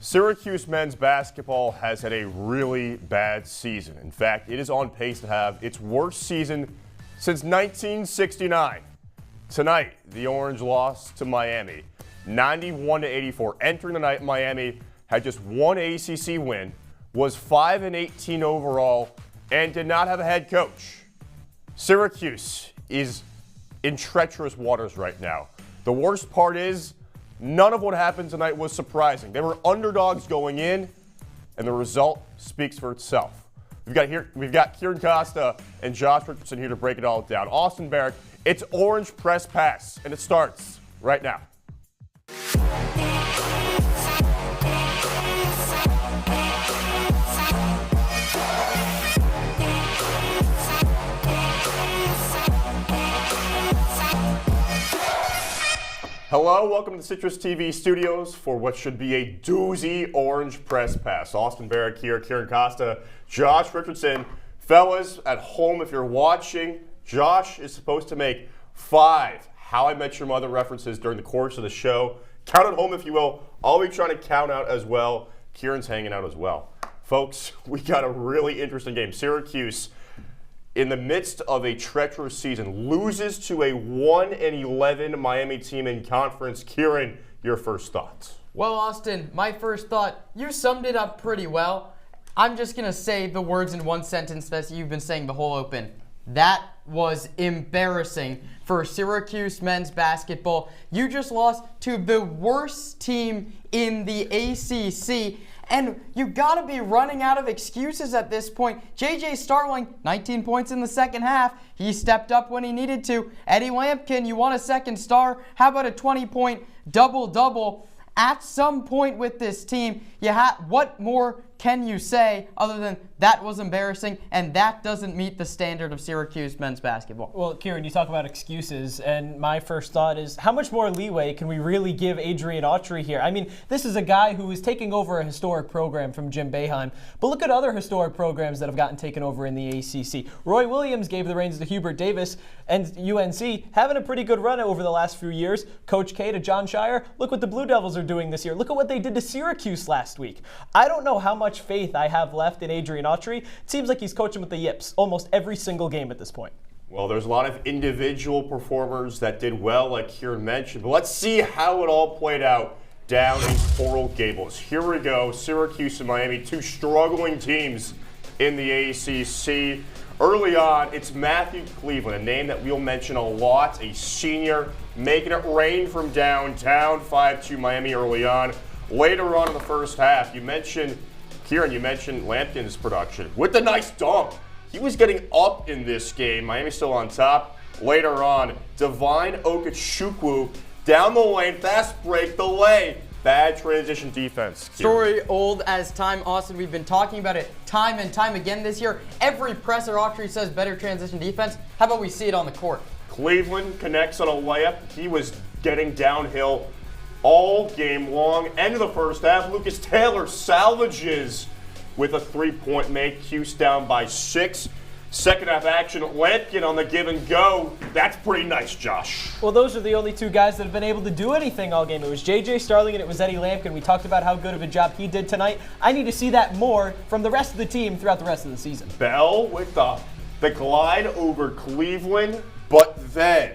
Syracuse men's basketball has had a really bad season. In fact, it is on pace to have its worst season since 1969. Tonight, the Orange lost to Miami, 91-84. Entering the night, Miami had just one ACC win, was 5-18 overall, and did not have a head coach. Syracuse is in treacherous waters right now. The worst part is, none of what happened tonight was surprising. They were underdogs going in, and the result speaks for itself. We've got Kiran, Costa, and Josh Richardson here to break it all down. Austin, Barach, it's Orange Press Pass, and it starts right now. Hello, welcome to the CitrusTV studios for what should be a doozy Orange Press Pass. Austin Barach here, Kiran, Costa, Josh Richardson. Fellas, at home, if you're watching, Josh is supposed to make 5 How I Met Your Mother references during the course of the show. Count at home, if you will. I'll be trying to count out as well. Kiran's hanging out as well. Folks, we got a really interesting game. Syracuse, in the midst of a treacherous season, loses to a 1-11 Miami team in conference. Kiran, your first thoughts? Well, Austin, my first thought, you summed it up pretty well. I'm just going to say the words in one sentence that you've been saying the whole open. That was embarrassing for Syracuse men's basketball. You just lost to the worst team in the ACC. And you got to be running out of excuses at this point. J.J. Starling, 19 points in the second half. He stepped up when he needed to. Eddie Lampkin, you want a second star? How about a 20-point double-double? At some point with this team, what more can you say other than that was embarrassing and that doesn't meet the standard of Syracuse men's basketball? Well, Kiran, you talk about excuses, and my first thought is how much more leeway can we really give Adrian Autry here? I mean, this is a guy who is taking over a historic program from Jim Boeheim, but look at other historic programs that have gotten taken over in the ACC. Roy Williams gave the reins to Hubert Davis, and UNC having a pretty good run over the last few years. Coach K to John Shire, look what the Blue Devils are doing this year. Look at what they did to Syracuse last week. I don't know how much faith I have left in Adrian Autry. It seems like he's coaching with the yips almost every single game at this point. Well, there's a lot of individual performers that did well, like Kiran mentioned, but let's see how it all played out down in Coral Gables. Here we go, Syracuse and Miami, two struggling teams in the ACC. Early on, it's Matthew Cleveland, a name that we'll mention a lot, a senior, making it rain from downtown, 5-2 Miami early on. Later on in the first half, Kiran, you mentioned Lampkin's production with the nice dunk. He was getting up in this game. Miami's still on top. Later on, Divine Okechukwu down the lane, fast break, delay. Bad transition defense. Kiran. Story old as time, Austin. We've been talking about it time and time again this year. Every presser Autry says better transition defense. How about we see it on the court? Cleveland connects on a layup. He was getting downhill all game long. End of the first half, Lucas Taylor salvages with a three-point make. Cuse down by 6. Second half action, Lampkin on the give and go. That's pretty nice, Josh. Well, those are the only two guys that have been able to do anything all game. It was J.J. Starling and it was Eddie Lampkin. We talked about how good of a job he did tonight. I need to see that more from the rest of the team throughout the rest of the season. Bell with the glide over Cleveland, but then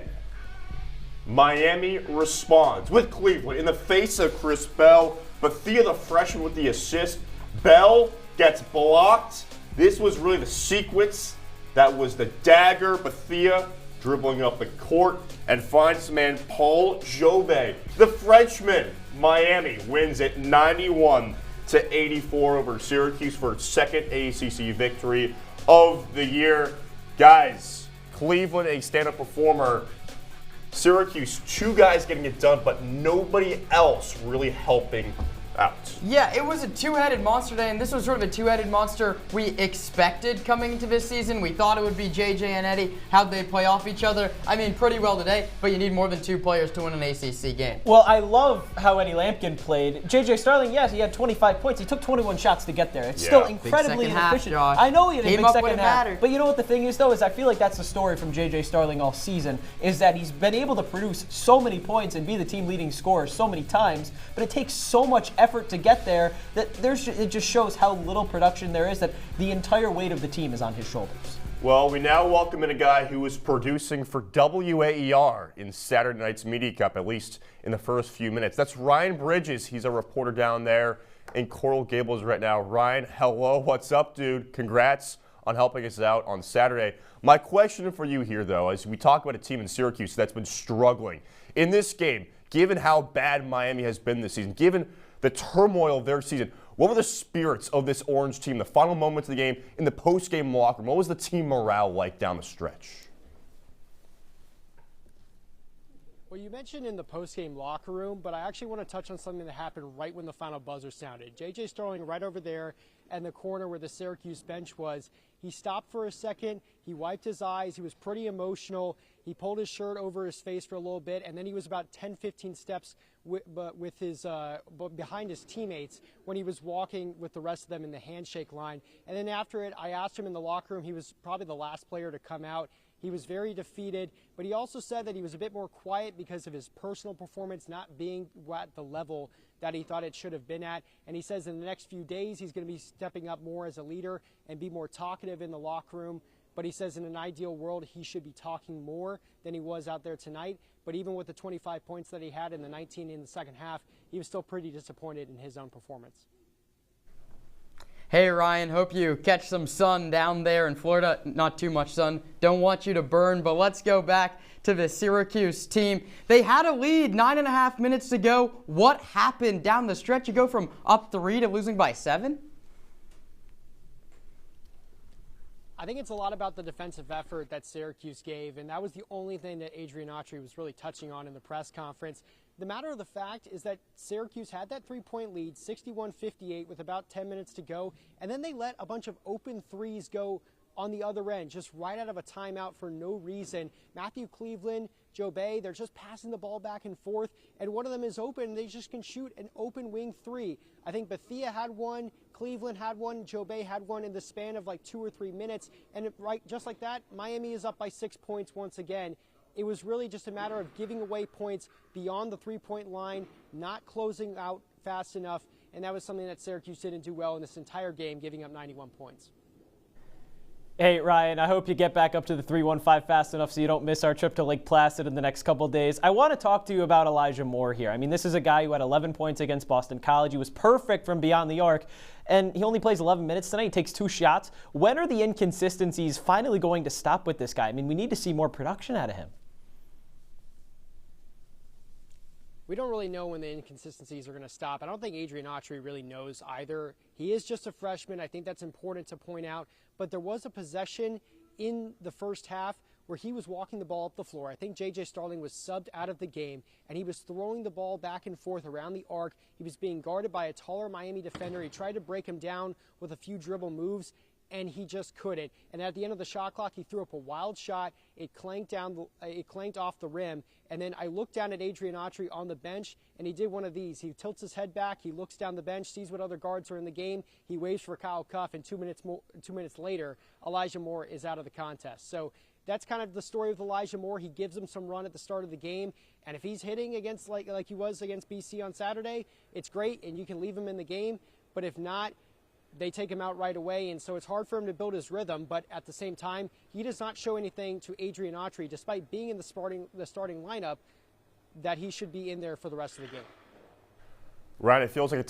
Miami responds with Cleveland in the face of Chris Bell. Bethea, the freshman, with the assist. Bell gets blocked. This was really the sequence. That was the dagger. Bethea dribbling up the court and finds the man Paul Jobe. The Frenchman, Miami, wins it 91-84 over Syracuse for its second ACC victory of the year. Guys, Cleveland, a stand-up performer. Syracuse, 2 guys getting it done, but nobody else really helping out. Yeah, it was a two-headed monster day, and this was sort of a two-headed monster we expected coming into this season. We thought it would be JJ and Eddie, how'd they play off each other. I mean, pretty well today, but you need more than 2 players to win an ACC game. Well, I love how Eddie Lampkin played. JJ Starling, yes, he had 25 points. He took 21 shots to get there. It's still incredibly inefficient. I know he had a big second half. Mattered. But you know what the thing is, though, is I feel like that's the story from JJ Starling all season, is that he's been able to produce so many points and be the team leading scorer so many times, but it takes so much effort effort to get there that it just shows how little production there is, that the entire weight of the team is on his shoulders. Well, we now welcome in a guy who was producing for WAER in Saturday night's Media Cup, at least in the first few minutes. That's Ryan Bridges. He's a reporter down there in Coral Gables right now. Ryan, hello. What's up, dude? Congrats on helping us out on Saturday. My question for you here, though, as we talk about a team in Syracuse that's been struggling in this game, given how bad Miami has been this season, given the turmoil of their season, what were the spirits of this Orange team, the final moments of the game, in the post-game locker room? What was the team morale like down the stretch? Well, you mentioned in the post-game locker room, but I actually want to touch on something that happened right when the final buzzer sounded. J.J. Starling right over there in the corner where the Syracuse bench was. He stopped for a second. He wiped his eyes. He was pretty emotional. He pulled his shirt over his face for a little bit, and then he was about 10, 15 steps behind his teammates when he was walking with the rest of them in the handshake line. And then after it, I asked him in the locker room. He was probably the last player to come out. He was very defeated, but he also said that he was a bit more quiet because of his personal performance not being at the level that he thought it should have been at. And he says in the next few days he's going to be stepping up more as a leader and be more talkative in the locker room. But he says in an ideal world he should be talking more than he was out there tonight. But even with the 25 points that he had in the 19 in the second half, he was still pretty disappointed in his own performance. Hey Ryan, hope you catch some sun down there in Florida. Not too much sun. Don't want you to burn, but let's go back to the Syracuse team. They had a lead, 9.5 minutes to go. What happened down the stretch? You go from up 3 to losing by 7? I think it's a lot about the defensive effort that Syracuse gave, and that was the only thing that Adrian Autry was really touching on in the press conference. The matter of the fact is that Syracuse had that 3-point lead, 61-58, with about 10 minutes to go, and then they let a bunch of open threes go on the other end, just right out of a timeout for no reason. Matthew Cleveland, Joe Bay, they're just passing the ball back and forth, and one of them is open, and they just can shoot an open wing three. I think Bethea had one, Cleveland had one, Joe Bay had one in the span of like 2 or 3 minutes, and just like that, Miami is up by 6 points once again. It was really just a matter of giving away points beyond the 3-point line, not closing out fast enough, and that was something that Syracuse didn't do well in this entire game, giving up 91 points. Hey, Ryan, I hope you get back up to the 315 fast enough so you don't miss our trip to Lake Placid in the next couple of days. I want to talk to you about Elijah Moore here. I mean, this is a guy who had 11 points against Boston College. He was perfect from beyond the arc, and he only plays 11 minutes tonight. He takes 2 shots. When are the inconsistencies finally going to stop with this guy? I mean, we need to see more production out of him. We don't really know when the inconsistencies are going to stop. I don't think Adrian Autry really knows either. He is just a freshman. I think that's important to point out. But there was a possession in the first half where he was walking the ball up the floor. I think J.J. Starling was subbed out of the game, and he was throwing the ball back and forth around the arc. He was being guarded by a taller Miami defender. He tried to break him down with a few dribble moves, and he just couldn't. And at the end of the shot clock, he threw up a wild shot. It clanked off the rim. And then I looked down at Adrian Autry on the bench, and he did one of these. He tilts his head back. He looks down the bench, sees what other guards are in the game. He waves for Kyle Cuff, and 2 minutes later, Elijah Moore is out of the contest. So that's kind of the story with Elijah Moore. He gives him some run at the start of the game, and if he's hitting against like he was against BC on Saturday, it's great, and you can leave him in the game. But if not, they take him out right away, and so it's hard for him to build his rhythm. But at the same time, he does not show anything to Adrian Autry, despite being in the starting lineup, that he should be in there for the rest of the game. Ryan, it feels like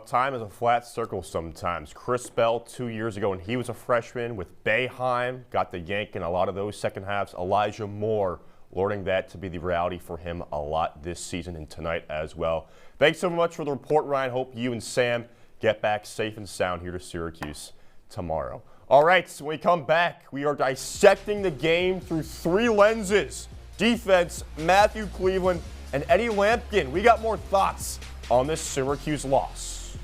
time is a flat circle sometimes. Chris Bell 2 years ago when he was a freshman with Boeheim, got the yank in a lot of those second halves. Elijah Moore learning that to be the reality for him a lot this season and tonight as well. Thanks so much for the report, Ryan. Hope you and Sam get back safe and sound here to Syracuse tomorrow. All right, so when we come back, we are dissecting the game through 3 lenses. Defense, Matthew Cleveland, and Eddie Lampkin. We got more thoughts on this Syracuse loss.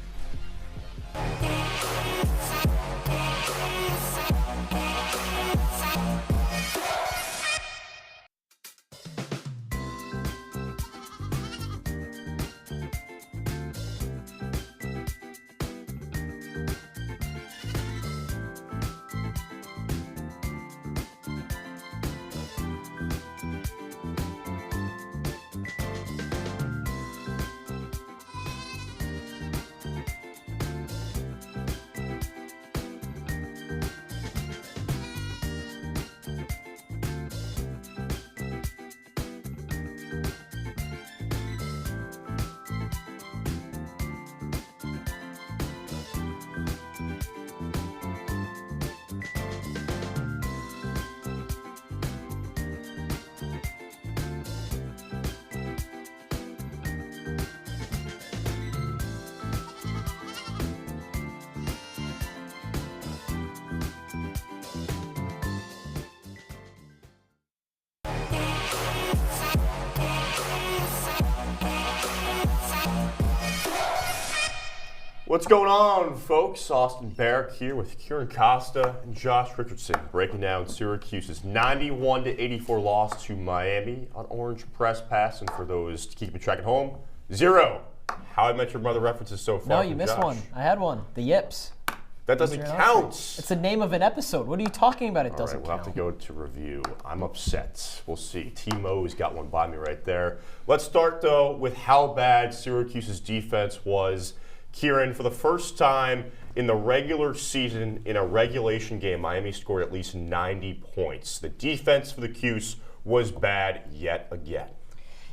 What's going on, folks? Austin Barach here with Kiran, Costa, and Josh Richardson, breaking down Syracuse's 91-84 loss to Miami on Orange Press Pass. And for those keeping track at home, 0 How I Met Your Mother references so far. No, you missed one. I had one. The Yips. That doesn't count. It's the name of an episode. What are you talking about? It doesn't count. We'll have to go to review. I'm upset. We'll see. T-Mo's got one by me right there. Let's start, though, with how bad Syracuse's defense was. Kiran, for the first time in the regular season in a regulation game, Miami scored at least 90 points. The defense for the Cuse was bad yet again.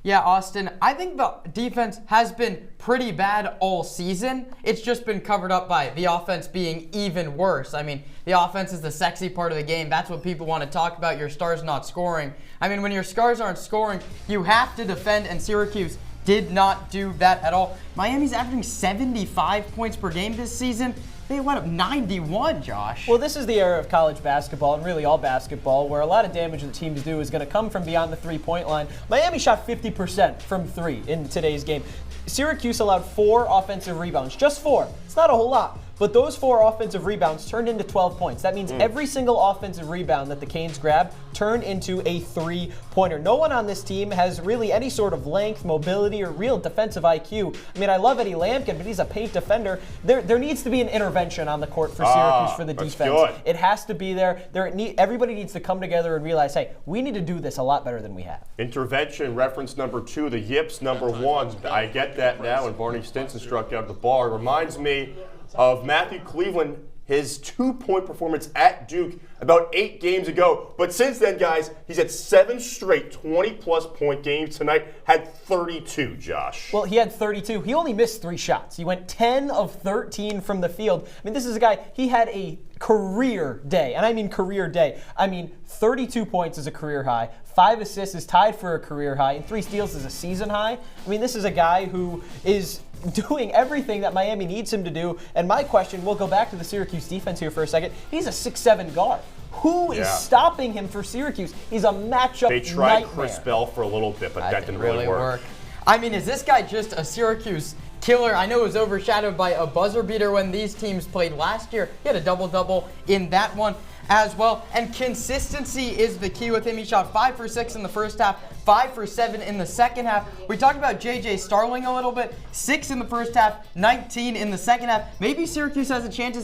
Yeah, Austin, I think the defense has been pretty bad all season. It's just been covered up by the offense being even worse. I mean, the offense is the sexy part of the game. That's what people want to talk about, your stars not scoring. I mean, when your stars aren't scoring, you have to defend, and Syracuse did not do that at all. Miami's averaging 75 points per game this season. They went up 91, Josh. Well, this is the era of college basketball, and really all basketball, where a lot of damage that teams do is going to come from beyond the three-point line. Miami shot 50% from three in today's game. Syracuse allowed 4 offensive rebounds, just 4. It's not a whole lot. But those 4 offensive rebounds turned into 12 points. That means every single offensive rebound that the Canes grabbed turned into a 3-pointer. No one on this team has really any sort of length, mobility, or real defensive IQ. I mean, I love Eddie Lampkin, but he's a paint defender. There needs to be an intervention on the court for Syracuse for the defense. Good. It has to be there. Everybody needs to come together and realize, hey, we need to do this a lot better than we have. Intervention, reference number 2, the Yips number 1. I get that now, and Barney Stinson struck out the bar. It reminds me of Matthew Cleveland, his 2-point performance at Duke about 8 games ago. But since then, guys, he's had 7 straight 20-plus point games. Tonight had 32, Josh. Well, he had 32. He only missed 3 shots. He went 10 of 13 from the field. I mean, this is a guy, he had a career day, and I mean career day. I mean, 32 points is a career high. 5 assists is tied for a career high, and 3 steals is a season high. I mean, this is a guy who is doing everything that Miami needs him to do. And my question, we'll go back to the Syracuse defense here for a second. He's a 6'7" guard. Who is stopping him for Syracuse? He's a matchup They tried nightmare. Chris Bell for a little bit, but that didn't really work. I mean, is this guy just a Syracuse killer? I know it was overshadowed by a buzzer beater when these teams played last year. He had a double-double in that one as well. And consistency is the key with him. He shot 5 for 6 in the first half, 5 for 7 in the second half. We talked about J.J. Starling a little bit. 6 in the first half, 19 in the second half. Maybe Syracuse has a chance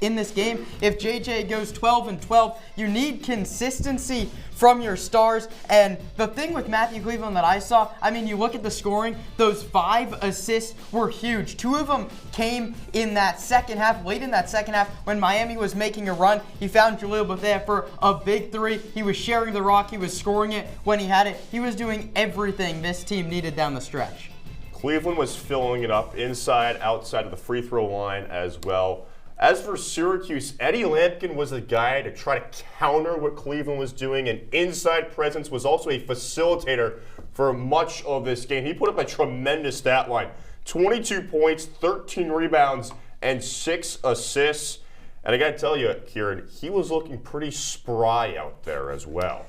in this game if J.J. goes 12 and 12. You need consistency from your stars. And the thing with Matthew Cleveland that I saw, I mean, you look at the scoring, those 5 assists were huge. 2 of them came in that second half, late in that second half when Miami was making a run. He found Jalil Bethea for a big 3. He was sharing the rock. He was scoring it when he had it. He was doing everything this team needed down the stretch. Cleveland was filling it up inside, outside of the free throw line as well. As for Syracuse, Eddie Lampkin was the guy to try to counter what Cleveland was doing, and inside presence was also a facilitator for much of this game. He put up a tremendous stat line. 22 points, 13 rebounds, and 6 assists. And I got to tell you, Kiran, he was looking pretty spry out there as well.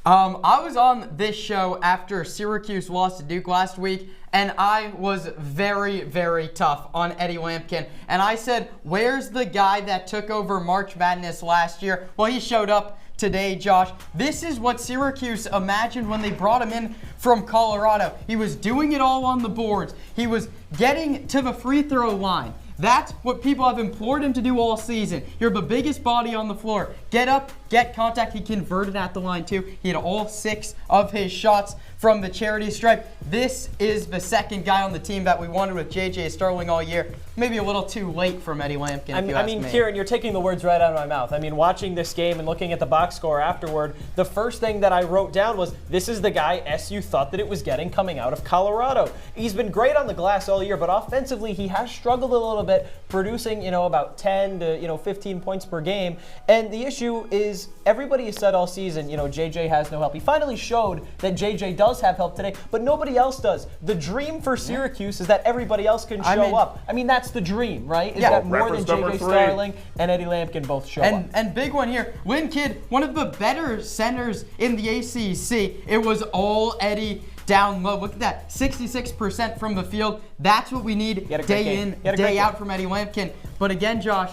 I was on this show after Syracuse lost to Duke last week, and I was very, very tough on Eddie Lampkin. And I said, where's the guy that took over March Madness last year? Well, he showed up today, Josh. This is what Syracuse imagined when they brought him in from Colorado. He was doing it all on the boards. He was getting to the free throw line. That's what people have implored him to do all season. You're the biggest body on the floor. Get up, get contact. He converted at the line too. He had all 6 of his shots from the charity stripe. This is the second guy on the team that we wanted with J.J. Starling all year. Maybe a little too late from Eddie Lampkin. I mean, Kiran, you're taking the words right out of my mouth. I mean, watching this game and looking at the box score afterward, the first thing that I wrote down was, this is the guy SU thought that it was getting coming out of Colorado. He's been great on the glass all year, but offensively, he has struggled a little bit, producing, about 10 to, 15 points per game. And the issue is, everybody has said all season, JJ has no help. He finally showed that JJ does have help today, but nobody else does. The dream for Syracuse is that everybody else can show up. I mean, that's the dream, right? Is that more than JJ Starling and Eddie Lampkin both show up. And big one here, Lynn Kidd, one of the better centers in the ACC. It was all Eddie down low. Look at that, 66% from the field. That's what we need day in, day out from Eddie Lampkin. But again, Josh,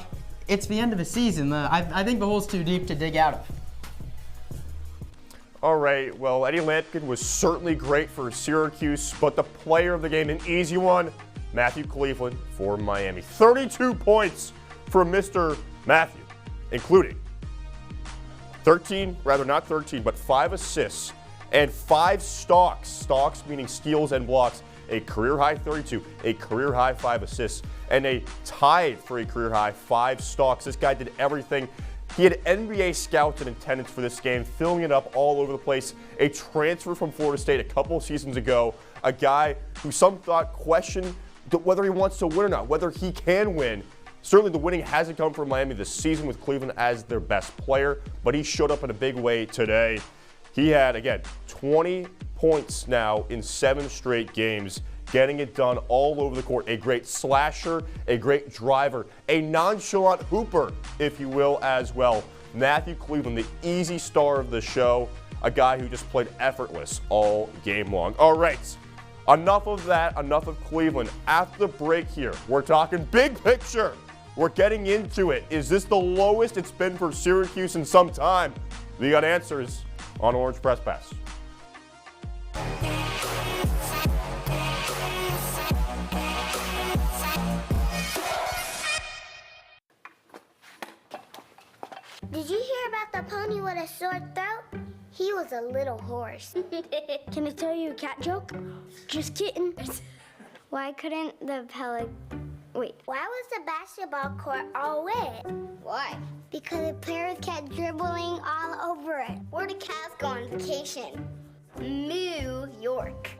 it's the end of the season. I think the hole's too deep to dig out of. All right, well, Eddie Lampkin was certainly great for Syracuse, but the player of the game, an easy one, Matthew Cleveland for Miami. 32 points for Mr. Matthew, including 5 assists and 5 stalks. Stalks meaning steals and blocks. A career-high 32, a career-high 5 assists, and a tied for a career-high 5 stalks. This guy did everything. He had NBA scouts in attendance for this game, filling it up all over the place. A transfer from Florida State a couple of seasons ago. A guy who some thought questioned whether he wants to win or not, whether he can win. Certainly the winning hasn't come from Miami this season with Cleveland as their best player, but he showed up in a big way today. He had, again, 20 points now in 7 straight games, getting it done all over the court. A great slasher, a great driver, a nonchalant hooper, if you will, as well. Matthew Cleveland, the easy star of the show, a guy who just played effortless all game long. All right, enough of that, enough of Cleveland. After the break here, we're talking big picture. We're getting into it. Is this the lowest it's been for Syracuse in some time? We got answers on Orange Press Pass. Did you hear about the pony with a sore throat? He was a little horse. Can I tell you a cat joke? Just kidding. Why couldn't the Wait. Why was the basketball court all wet? Why? Because the players kept dribbling all over it. Where did cats go on vacation? New York.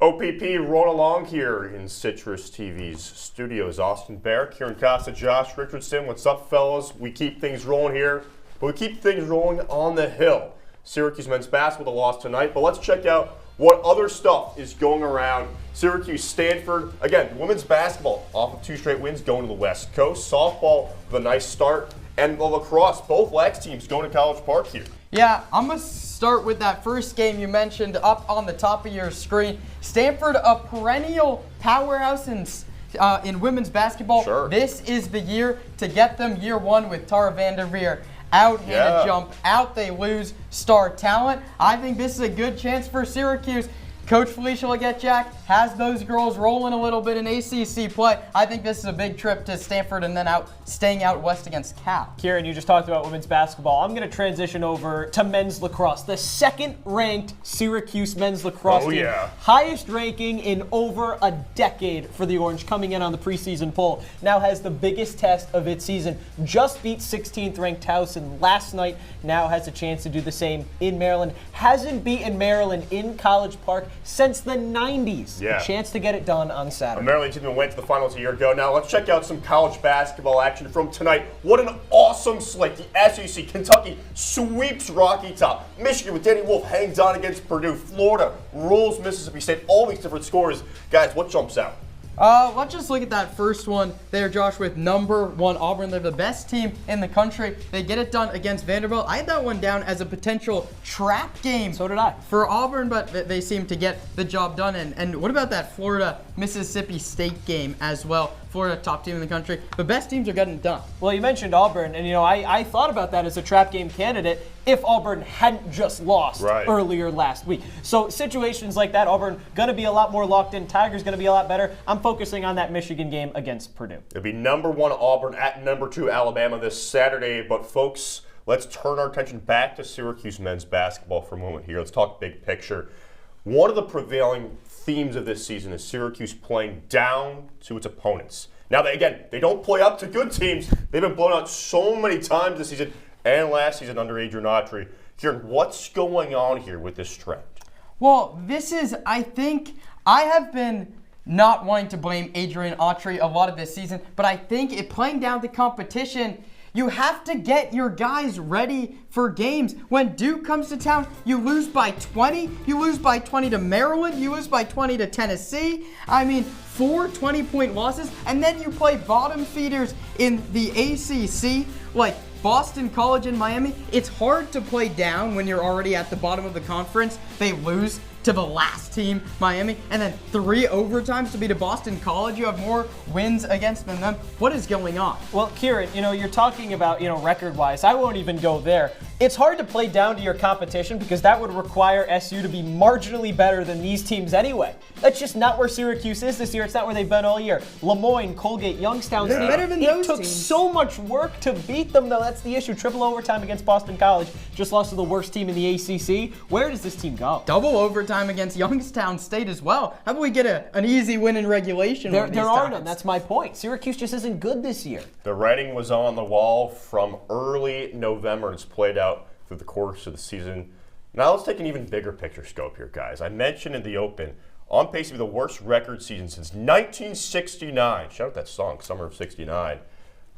OPP rolling along here in Citrus TV's studios. Austin Barach, Kiran, Costa, Josh Richardson. What's up, fellas? We keep things rolling here, but we keep things rolling on the hill. Syracuse men's basketball lost tonight, but let's check out what other stuff is going around. Syracuse, Stanford. Again, women's basketball off of 2 straight wins going to the West Coast. Softball with a nice start. And the lacrosse, both Lax teams going to College Park here. Yeah, I'm going to start with that first game you mentioned up on the top of your screen. Stanford, a perennial powerhouse in women's basketball. Sure. This is the year to get them year one with Tara Vanderveer. Out, Hannah Jump, out they lose star talent. I think this is a good chance for Syracuse. Coach Felicia Legette-Jack has those girls rolling a little bit in ACC play. I think this is a big trip to Stanford and then staying out west against Cal. Kieran, you just talked about women's basketball. I'm going to transition over to men's lacrosse. The second-ranked Syracuse men's lacrosse team. Highest ranking in over a decade for the Orange, coming in on the preseason poll. Now has the biggest test of its season. Just beat 16th-ranked Towson last night. Now has a chance to do the same in Maryland. Hasn't beaten Maryland in College Park since the 90s. Yeah. A chance to get it done on Saturday. A Maryland team that went to the finals a year ago. Now let's check out some college basketball action from tonight. What an awesome slate. The SEC, Kentucky sweeps Rocky Top. Michigan with Danny Wolf hangs on against Purdue. Florida rules Mississippi State. All these different scores. Guys, what jumps out? Let's just look at that first one there, Josh, with number 1 Auburn. They're the best team in the country. They get it done against Vanderbilt. I had that one down as a potential trap game. So did I. For Auburn, but they seem to get the job done. And what about that Florida-Mississippi State game as well? Florida, top team in the country. The best teams are getting it done. Well, you mentioned Auburn, and I thought about that as a trap game candidate if Auburn hadn't just lost earlier last week. So situations like that, Auburn going to be a lot more locked in. Tigers going to be a lot better. I'm focusing on that Michigan game against Purdue. It'll be number 1 Auburn at number 2 Alabama this Saturday. But folks, let's turn our attention back to Syracuse men's basketball for a moment here. Let's talk big picture. One of the prevailing themes of this season is Syracuse playing down to its opponents. Now, they don't play up to good teams. They've been blown out so many times this season and last season under Adrian Autry. Kiran, what's going on here with this trend? Well, this is, I think, I have been not wanting to blame Adrian Autry a lot of this season, but I think it playing down to competition, you have to get your guys ready for games. When Duke comes to town, you lose by 20. You lose by 20 to Maryland. You lose by 20 to Tennessee. I mean, 4 20-point losses. And then you play bottom feeders in the ACC like Boston College and Miami. It's hard to play down when you're already at the bottom of the conference. They lose to the last team, Miami, and then 3 overtimes to beat a Boston College. You have more wins against them. What is going on? Well, Kiran, you're talking about, record-wise. I won't even go there. It's hard to play down to your competition because that would require SU to be marginally better than these teams anyway. That's just not where Syracuse is this year. It's not where they've been all year. Lemoyne, Colgate, Youngstown They're State. better than those It took teams. so much work to beat them, though. That's the issue. Triple overtime against Boston College. Just lost to the worst team in the ACC. Where does this team go? Double overtime against Youngstown State as well. How about we get an easy win in regulation? There are none. That's my point. Syracuse just isn't good this year. The writing was on the wall from early November, and it's played out through the course of the season. Now let's take an even bigger picture scope here, guys. I mentioned in the open, on pace to be the worst record season since 1969. Shout out that song, Summer of 69.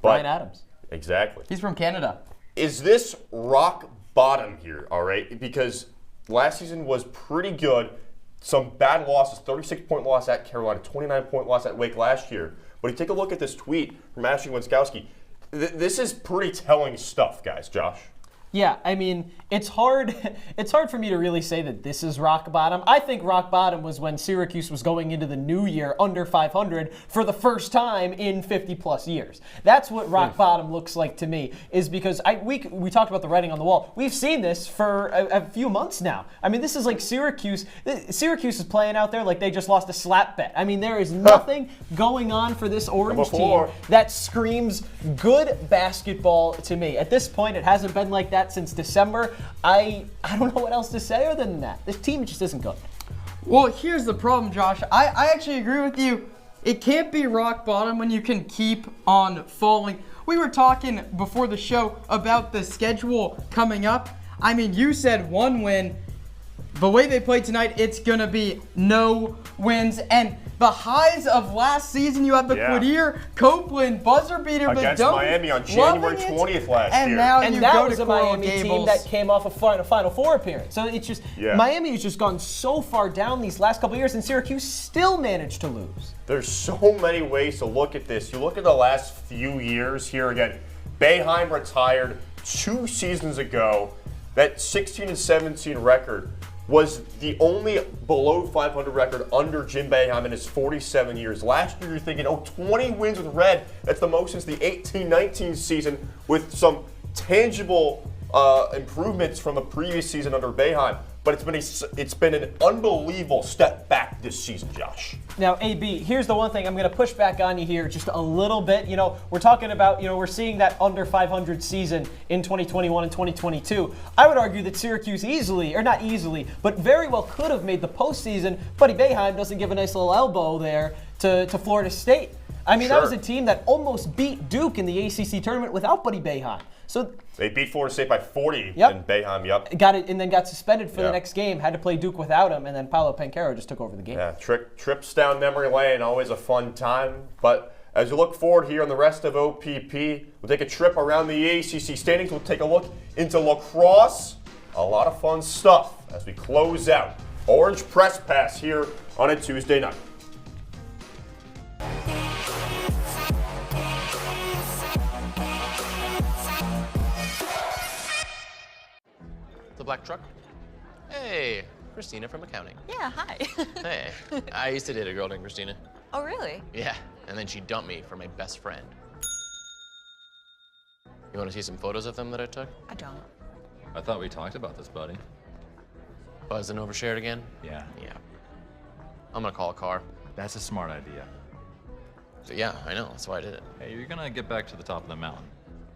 Bryan Adams. Exactly. He's from Canada. Is this rock bottom here, all right? Because last season was pretty good. Some bad losses, 36-point loss at Carolina, 29-point loss at Wake last year. But you take a look at this tweet from Ashley Winskowski. This is pretty telling stuff, guys. Josh? Yeah, I mean, it's hard for me to really say that this is rock bottom. I think rock bottom was when Syracuse was going into the new year under 500 for the first time in 50-plus years. That's what rock bottom looks like to me, is because we talked about the writing on the wall. We've seen this for a few months now. I mean, this is like Syracuse. Syracuse is playing out there like they just lost a slap bet. I mean, there is nothing going on for this Orange team that screams good basketball to me. At this point, it hasn't been like that since December. I don't know what else to say other than that. This team just isn't good. Well, here's the problem, Josh. I actually agree with you. It can't be rock bottom when you can keep on falling. We were talking before the show about the schedule coming up. I mean, you said 1 win. The way they played tonight, it's going to be no wins. And the highs of last season, you have the Quadir, Copeland, buzzer beater, against Miami on January 20th last and year. Now And you that go was to a Coral Miami team Gables. that came off a Final Four appearance. So it's just, Miami has just gone so far down these last couple of years, and Syracuse still managed to lose. There's so many ways to look at this. You look at the last few years here again. Boeheim retired 2 seasons ago. That 16-17 record was the only below 500 record under Jim Boeheim in his 47 years. Last year, you're thinking, 20 wins with Red. That's the most since the 18-19 season, with some tangible improvements from the previous season under Boeheim. But it's been an unbelievable step back this season, Josh. Now, AB, here's the one thing I'm going to push back on you here just a little bit. We're talking about, we're seeing that under 500 season in 2021 and 2022. I would argue that Syracuse easily, or not easily, but very well could have made the postseason. Buddy Boeheim doesn't give a nice little elbow there to Florida State. I mean, that was a team that almost beat Duke in the ACC tournament without Buddy Boeheim. So they beat Florida State by 40 and Boeheim, got it, and then got suspended for the next game, had to play Duke without him, and then Paolo Banchero just took over the game. Yeah, trips down memory lane, always a fun time. But as you look forward here on the rest of OPP, we'll take a trip around the ACC standings. We'll take a look into lacrosse. A lot of fun stuff as we close out Orange Press Pass here on a Tuesday night. The black truck? Hey, Christina from accounting. Yeah, hi. Hey, I used to date a girl named Christina. Oh, really? Yeah, and then she dumped me for my best friend. You want to see some photos of them that I took? I don't. I thought we talked about this, buddy. Buzz and overshared again? Yeah. Yeah. I'm gonna call a car. That's a smart idea. So, yeah, I know, that's why I did it. Hey, you're gonna get back to the top of the mountain.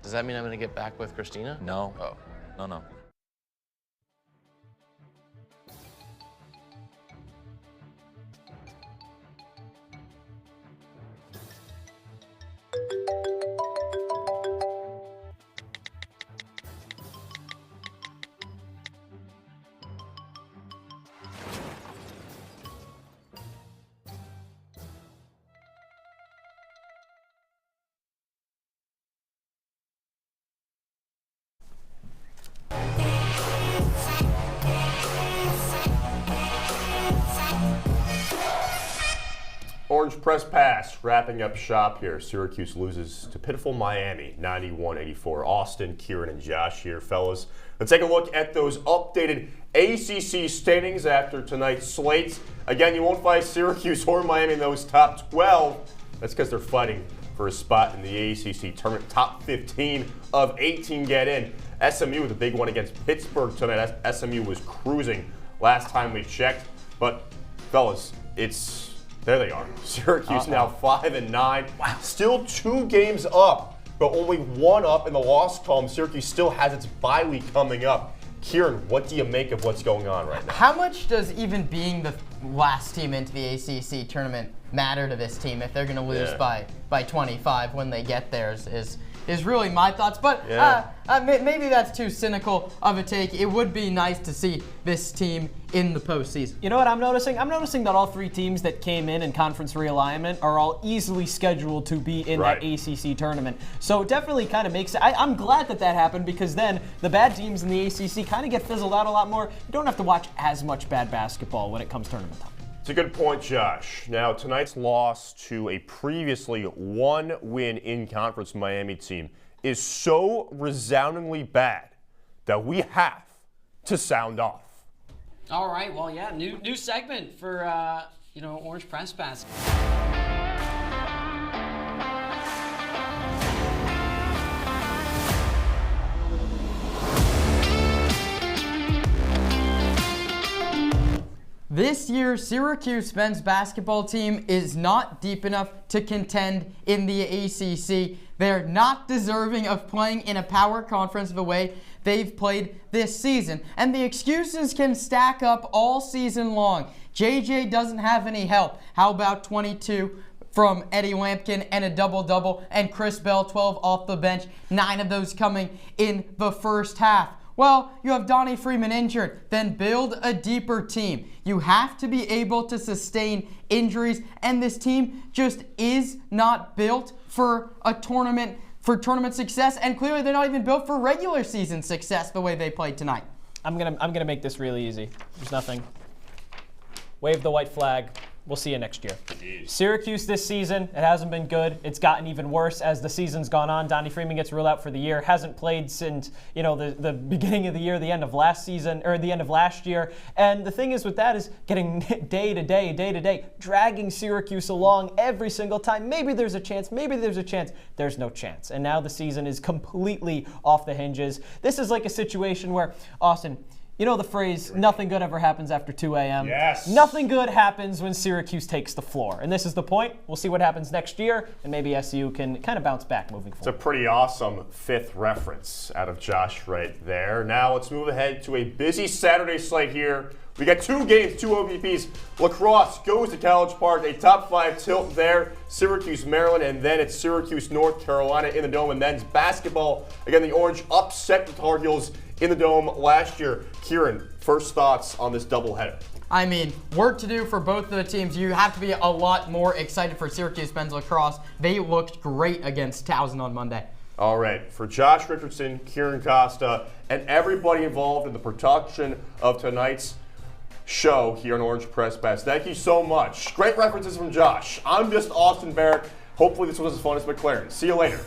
Does that mean I'm gonna get back with Christina? No. Oh. No. Orange Press Pass, wrapping up shop here. Syracuse loses to pitiful Miami, 91-84. Austin, Kiran, and Josh here, fellas. Let's take a look at those updated ACC standings after tonight's slate. Again, you won't find Syracuse or Miami in those top 12. That's because they're fighting for a spot in the ACC tournament. Top 15 of 18 get in. SMU with a big one against Pittsburgh tonight. SMU was cruising last time we checked. But, fellas, there they are. Syracuse now 5-9. Wow. Still 2 games up, but only 1 up in the loss column. Syracuse still has its bye week coming up. Kiran, what do you make of what's going on right now? How much does even being the last team into the ACC tournament matter to this team if they're going to lose by 25 when they get there is really my thoughts. But maybe that's too cynical of a take. It would be nice to see this team in the postseason. You know what I'm noticing? I'm noticing that all 3 teams that came in conference realignment are all easily scheduled to be in that ACC tournament. So it definitely kind of makes it. I'm glad that happened, because then the bad teams in the ACC kind of get fizzled out a lot more. You don't have to watch as much bad basketball when it comes tournament time. It's a good point, Josh. Now, tonight's loss to a previously 1-win in-conference Miami team is so resoundingly bad that we have to sound off. All right, well, yeah, new segment for Orange Press Pass. This year, Syracuse men's basketball team is not deep enough to contend in the ACC. They're not deserving of playing in a power conference the way they've played this season. And the excuses can stack up all season long. JJ doesn't have any help. How about 22 from Eddie Lampkin and a double-double, and Chris Bell 12 off the bench, 9 of those coming in the first half? Well, you have Donnie Freeman injured. Then build a deeper team. You have to be able to sustain injuries, and this team just is not built for tournament success, and clearly they're not even built for regular season success the way they played tonight. I'm gonna make this really easy. There's nothing. Wave the white flag. We'll see you next year. Jeez. Syracuse this season, it hasn't been good. It's gotten even worse as the season's gone on. Donnie Freeman gets ruled out for the year. Hasn't played since the beginning of the year, the end of last season, or the end of last year. And the thing is with that is getting day to day, dragging Syracuse along every single time. Maybe there's a chance. There's no chance. And now the season is completely off the hinges. This is like a situation where, Austin, you know the phrase, nothing good ever happens after 2 a.m.? Yes. Nothing good happens when Syracuse takes the floor. And this is the point. We'll see what happens next year, and maybe SU can kind of bounce back moving forward. It's a pretty awesome 5th reference out of Josh right there. Now let's move ahead to a busy Saturday slate here. We got 2 games, 2 OVPs. Lacrosse goes to College Park, a top 5 tilt there. Syracuse, Maryland, and then it's Syracuse, North Carolina in the Dome. And men's basketball, again, the Orange upset the Tar Heels in the Dome last year. Kiran, first thoughts on this doubleheader? I mean, work to do for both of the teams. You have to be a lot more excited for Syracuse men's lacrosse. They looked great against Towson on Monday. All right, for Josh Richardson, Kiran Costa, and everybody involved in the production of tonight's show here on Orange Press Pass, thank you so much. Great references from Josh. I'm just Austin Barach. Hopefully this was as fun as McLaren. See you later.